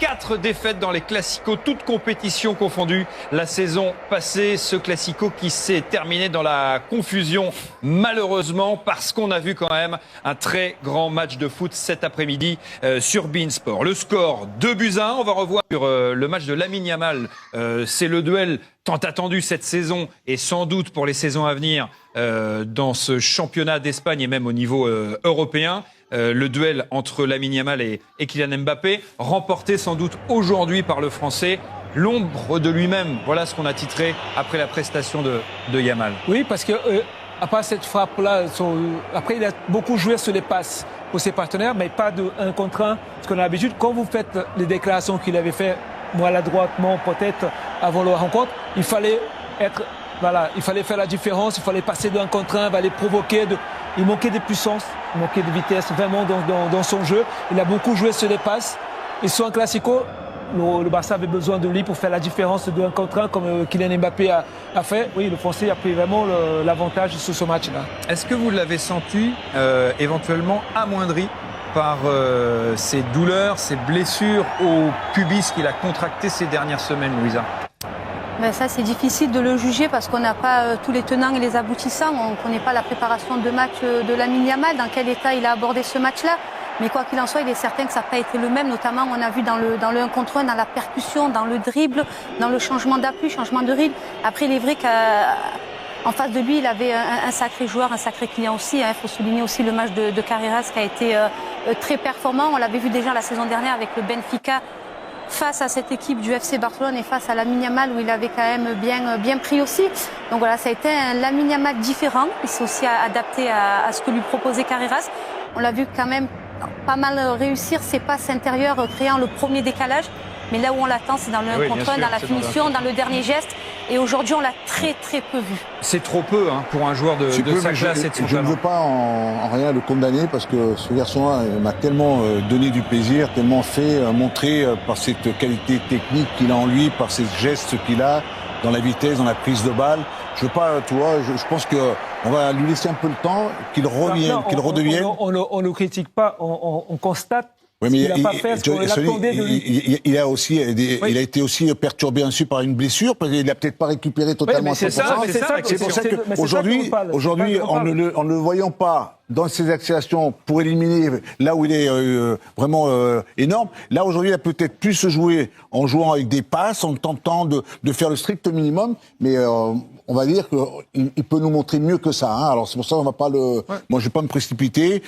4 défaites dans les classicos, toutes compétitions confondues. La saison passée, ce classico qui s'est terminé dans la confusion, malheureusement, parce qu'on a vu quand même un très grand match de foot cet après-midi sur beIN Sport. Le score 2-1, on va revoir sur le match de Lamine Yamal. C'est le duel tant attendu cette saison et sans doute pour les saisons à venir dans ce championnat d'Espagne et même au niveau européen. Le duel entre Lamine Yamal et Kylian Mbappé, remporté sans doute aujourd'hui par le Français. L'ombre de lui-même, voilà ce qu'on a titré après la prestation de Yamal. Oui, parce que après cette frappe-là, après il a beaucoup joué sur les passes pour ses partenaires, mais pas de 1 contre 1. Parce qu'on a l'habitude, quand vous faites les déclarations qu'il avait fait maladroitement peut-être avant la rencontre, il fallait faire la différence, il fallait passer de 1 contre 1, il fallait provoquer. Il manquait de puissance, il manquait de vitesse vraiment dans son jeu. Il a beaucoup joué sur les passes. Et sur un classico, le Barça avait besoin de lui pour faire la différence de 1 contre 1 comme Kylian Mbappé a fait. Oui, le Français a pris vraiment l'avantage sur ce match-là. Est-ce que vous l'avez senti éventuellement amoindri par ses douleurs, ses blessures au pubis qu'il a contracté ces dernières semaines, Louisa? Ben ça, c'est difficile de le juger parce qu'on n'a pas tous les tenants et les aboutissants. On ne connaît pas la préparation de match de Lamine Yamal, dans quel état il a abordé ce match-là. Mais quoi qu'il en soit, il est certain que ça n'a pas été le même. Notamment, on a vu dans le 1 contre 1, dans la percussion, dans le dribble, dans le changement d'appui, changement de rythme. Après, il est vrai qu'en face de lui, il avait un sacré joueur, un sacré client aussi. Il faut souligner aussi le match de Carreras qui a été très performant. On l'avait vu déjà la saison dernière avec le Benfica, face à cette équipe du FC Barcelone et face à Lamine Yamal où il avait quand même bien pris aussi. Donc voilà, ça a été un Lamine Yamal différent. Il s'est aussi adapté à ce que lui proposait Carreras. On l'a vu quand même pas mal réussir ses passes intérieures, créant le premier décalage. Mais là où on l'attend, c'est dans le 1 contre 1, dans la finition, dans le dernier geste. Et aujourd'hui, on l'a très peu vu. C'est trop peu pour un joueur de sa classe et de son talent. Je ne veux pas en rien le condamner parce que ce garçon-là m'a tellement donné du plaisir, tellement fait montrer par cette qualité technique qu'il a en lui, par ces gestes qu'il a dans la vitesse, dans la prise de balle. Je veux pas, tu vois, je pense qu'on va lui laisser un peu le temps, qu'il revienne, qu'il redevienne. On ne critique pas, on constate. Oui, mais il n'a pas fait ce qu'on attendait de lui. Il a été aussi perturbé ensuite par une blessure, parce qu'il n'a peut-être pas récupéré totalement. Oui, c'est pour ça qu'aujourd'hui, en ne le voyant pas dans ses actions pour éliminer là où il est vraiment énorme, là aujourd'hui il a peut-être pu se jouer en jouant avec des passes, en tentant de faire le strict minimum, mais on va dire qu'il peut nous montrer mieux que ça. Alors c'est pour ça qu'on va pas moi je vais pas me précipiter.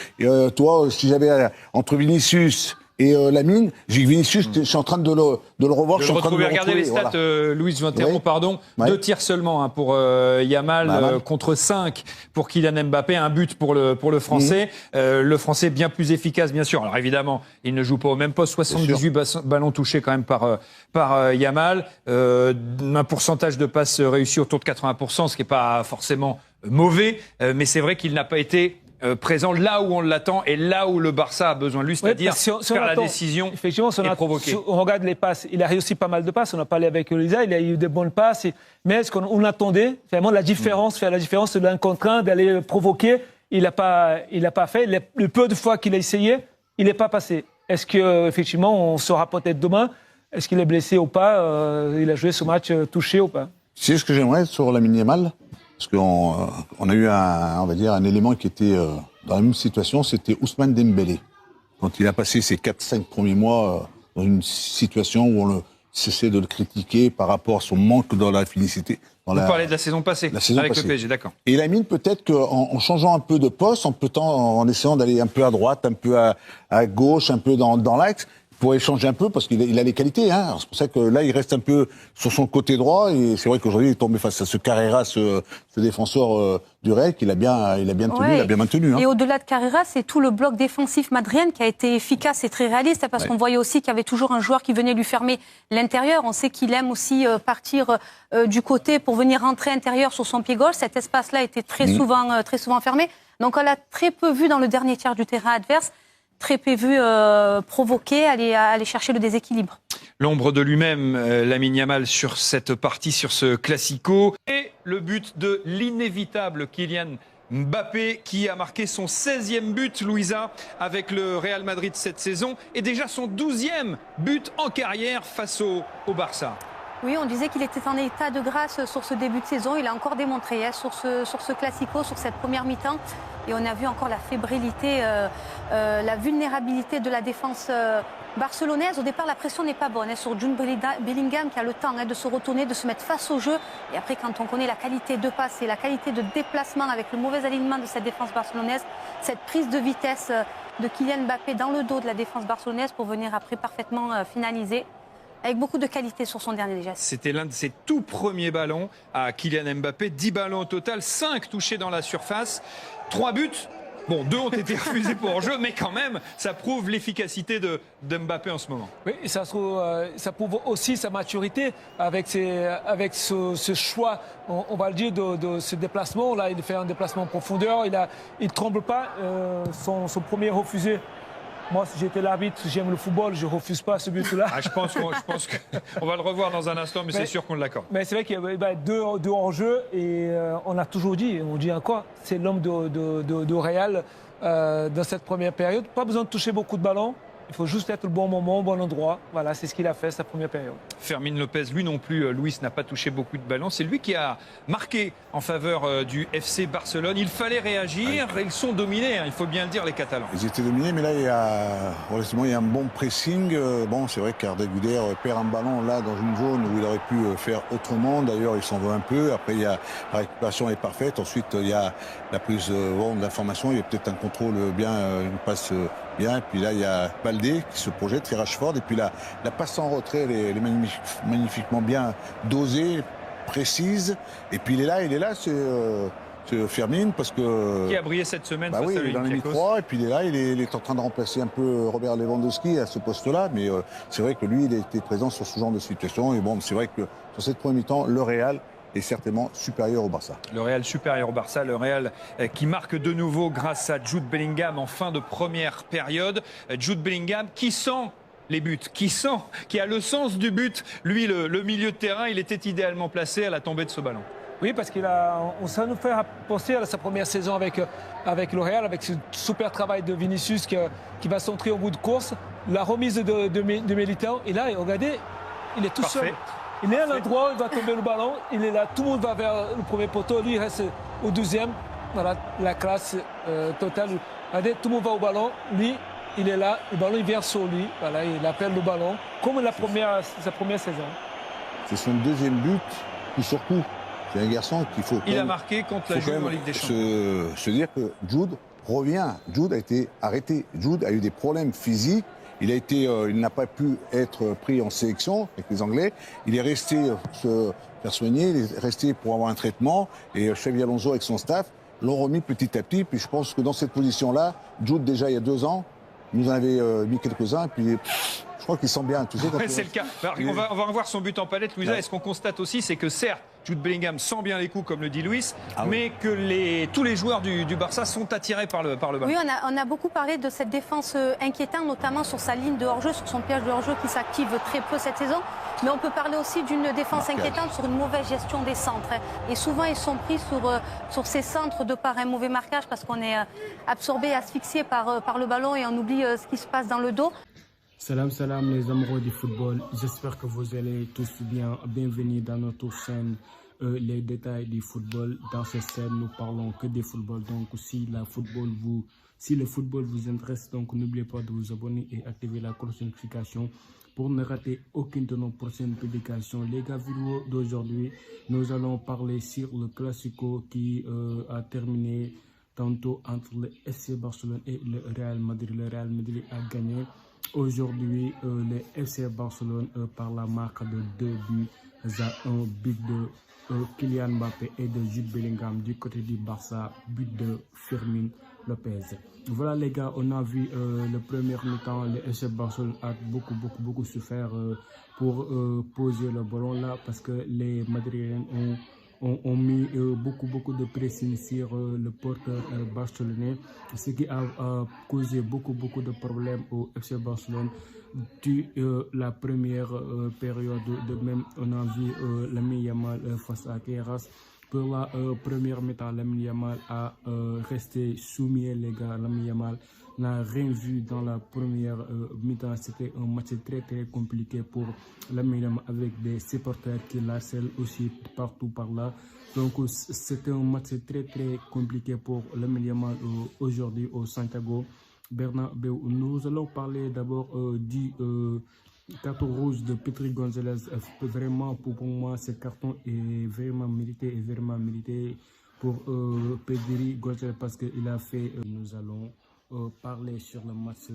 Toi, si j'avais entre Vinicius et Lamine, j'ai Vinicius, je suis en train de le revoir. Je retrouver, regardez les stats, voilà. Louis, je vous interromps, pardon. 2 tirs seulement pour Yamal, contre 5 pour Kylian Mbappé, 1 but pour le Français. Le Français bien plus efficace, bien sûr. Alors évidemment, il ne joue pas au même poste, 78 ballons touchés quand même par Yamal. Un pourcentage de passes réussies autour de 80%, ce qui n'est pas forcément mauvais, mais c'est vrai qu'il n'a pas été présent là où on l'attend et là où le Barça a besoin de lui, c'est-à-dire faire la décision et provoquer. On regarde les passes, il a réussi pas mal de passes, on a parlé avec Lisa, il a eu de bonnes passes, mais est-ce qu'on attendait vraiment la différence, faire la différence de l'un contre un, d'aller provoquer, il n'a pas fait, le peu de fois qu'il a essayé, il n'est pas passé. Est-ce qu'effectivement, on saura peut-être demain, est-ce qu'il est blessé ou pas, il a joué ce match touché ou pas? C'est ce que j'aimerais sur Lamine Yamal. Parce qu'on a eu un élément qui était dans la même situation, c'était Ousmane Dembélé. Quand il a passé ses 4-5 premiers mois dans une situation où on cessait de le critiquer par rapport à son manque dans la finicité. Vous parlez de la saison passée, avec le PSG, d'accord. Et Lamine, peut-être qu'en changeant un peu de poste, en essayant d'aller un peu à droite, un peu à gauche, un peu dans l'axe, pour échanger un peu, parce qu'il a les qualités. C'est pour ça que là, il reste un peu sur son côté droit. Et c'est vrai qu'aujourd'hui, il est tombé face à ce Carreras, ce défenseur du Real, qu'il a bien tenu, il a bien maintenu. Et au-delà de Carreras, c'est tout le bloc défensif madrilène qui a été efficace et très réaliste, parce qu'on voyait aussi qu'il y avait toujours un joueur qui venait lui fermer l'intérieur. On sait qu'il aime aussi partir du côté pour venir rentrer intérieur sur son pied gauche. Cet espace-là était très souvent fermé. Donc on l'a très peu vu dans le dernier tiers du terrain adverse. Très peu vu provoquer, aller chercher le déséquilibre. L'ombre de lui-même, Lamine Yamal, sur cette partie, sur ce classico. Et le but de l'inévitable Kylian Mbappé qui a marqué son 16e but, Louisa, avec le Real Madrid cette saison, et déjà son 12e but en carrière face au Barça. Oui, on disait qu'il était en état de grâce sur ce début de saison. Il a encore démontré sur ce Classico, sur cette première mi-temps. Et on a vu encore la fébrilité, la vulnérabilité de la défense barcelonaise. Au départ, la pression n'est pas bonne sur Jude Bellingham qui a le temps de se retourner, de se mettre face au jeu. Et après, quand on connaît la qualité de passe et la qualité de déplacement avec le mauvais alignement de cette défense barcelonaise, cette prise de vitesse de Kylian Mbappé dans le dos de la défense barcelonaise pour venir après parfaitement finaliser. Avec beaucoup de qualité sur son dernier geste. C'était l'un de ses tout premiers ballons à Kylian Mbappé. 10 ballons au total, 5 touchés dans la surface. 3 buts. Bon, 2 ont été refusés pour jeu, mais quand même, ça prouve l'efficacité de Mbappé en ce moment. Oui, et ça prouve aussi sa maturité avec ce choix, on va le dire, de ce déplacement. Là, il fait un déplacement en profondeur. Il ne tremble pas. Son premier refusé. Moi, si j'étais l'arbitre, j'aime le football, je ne refuse pas ce but-là. Je pense qu'on va le revoir dans un instant, mais c'est sûr qu'on l'accorde. Mais c'est vrai qu'il y a deux hors-jeu et on a toujours dit, on dit encore, c'est l'homme de Real dans cette première période. Pas besoin de toucher beaucoup de ballons. Il faut juste être au bon moment, au bon endroit. Voilà, c'est ce qu'il a fait, sa première période. Fermín López, lui non plus, Luis n'a pas touché beaucoup de ballons. C'est lui qui a marqué en faveur du FC Barcelone. Il fallait réagir. Ils sont dominés, il faut bien le dire, les Catalans. Ils étaient dominés, mais là, il y a un bon pressing. Bon, c'est vrai qu'Arda Güler perd un ballon là dans une zone où il aurait pu faire autrement. D'ailleurs, il s'en va un peu. Après, la récupération est parfaite. Ensuite, il y a la prise d'information. Il y a peut-être un contrôle bien, une passe bien. Et puis là, il y a Baldé qui se projette, c'est Rashford. Et puis la passe en retrait, elle est magnifiquement bien dosée, précise. Et puis il est là, c'est Fermín, parce que... Qui a brillé cette semaine face à l'Olympiakos. Dans les mi-3, et puis il est là, il est en train de remplacer un peu Robert Lewandowski à ce poste-là. Mais c'est vrai que lui, il a été présent sur ce genre de situation. Et bon, c'est vrai que sur cette première mi-temps, le Real est certainement supérieur au Barça. Le Real supérieur au Barça, le Real qui marque de nouveau grâce à Jude Bellingham en fin de première période. Jude Bellingham qui sent les buts, qui a le sens du but. Lui, le milieu de terrain, il était idéalement placé à la tombée de ce ballon. Oui, parce ça nous fait penser à sa première saison avec le Real, avec ce super travail de Vinicius qui va centrer au bout de course, la remise de Militão. Et là, regardez, il est tout seul. Il est à l'endroit où il va tomber le ballon, il est là, tout le monde va vers le premier poteau, lui il reste au deuxième. Voilà, la classe totale. Regardez, tout le monde va au ballon, lui il est là, le ballon il vient sur lui, voilà, il appelle le ballon, comme sa première saison. C'est son deuxième but, coup sur coup. C'est un garçon qu'il faut... Il a marqué contre la Juve en Ligue des Champions. Se dire que Jude revient, Jude a été arrêté, Jude a eu des problèmes physiques. Il n'a pas pu être pris en sélection avec les Anglais. Il est resté se faire soigner, il est resté pour avoir un traitement. Et Xabi Alonso avec son staff l'ont remis petit à petit. Puis je pense que dans cette position-là, Jude déjà il y a 2 ans, nous en avait mis quelques-uns. Puis je crois qu'il sent bien. Tu sais, c'est le cas. Alors, on va revoir son but en palette, Louisa. Ouais. Et ce qu'on constate aussi, c'est que certes, Jude Bellingham sent bien les coups, comme le dit Luis, mais que tous les joueurs du Barça sont attirés par le ballon. Oui, on a beaucoup parlé de cette défense inquiétante, notamment sur sa ligne de hors-jeu, sur son piège de hors-jeu qui s'active très peu cette saison. Mais on peut parler aussi d'une défense inquiétante sur une mauvaise gestion des centres. Et souvent, ils sont pris sur ces centres de par un mauvais marquage parce qu'on est absorbé, asphyxié par le ballon et on oublie ce qui se passe dans le dos. Salam les amoureux du football, j'espère que vous allez tous bien. Bienvenue dans notre chaîne Les détails du football. Dans cette chaîne, nous parlons que des football. Donc si le football vous intéresse, donc n'oubliez pas de vous abonner et activer la cloche de notification pour ne rater aucune de nos prochaines publications. Les gars, vidéo d'aujourd'hui, nous allons parler sur le Classico qui a terminé tantôt entre le FC Barcelone et le Real Madrid. Le Real Madrid a gagné aujourd'hui le FC Barcelone par la marque de 2 buts à 1, but de Kylian Mbappé et de Jude Bellingham. Du côté du Barça, but de Fermín López. Voilà les gars, on a vu le premier mi-temps, le FC Barcelone a beaucoup souffert pour poser le ballon là parce que les Madrilènes ont mis beaucoup de pressing sur le porteur barcelonais, ce qui a causé beaucoup de problèmes au FC Barcelone. La première période, de même on a vu Lamine Yamal face à Queiroz Pour la première mi-temps, Lamine Yamal a resté soumis, les gars. Lamine Yamal n'a rien vu dans la première mi-temps. C'était un match très très compliqué pour Lamine Yamal avec des supporters qui l'harcèlent aussi partout par là. Donc c'était un match très très compliqué pour Lamine Yamal aujourd'hui au Santiago Bernabéu. Nous allons parler d'abord du carton rouge de Pedri González. Vraiment, pour moi, ce carton est vraiment mérité pour Pedri González parce qu'il a fait. Nous allons parler sur le match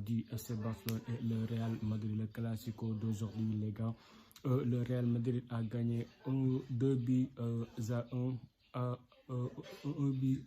du FC Barcelone et le Real Madrid, le Classico d'aujourd'hui, les gars. Le Real Madrid a gagné 2 buts à 1. 1 but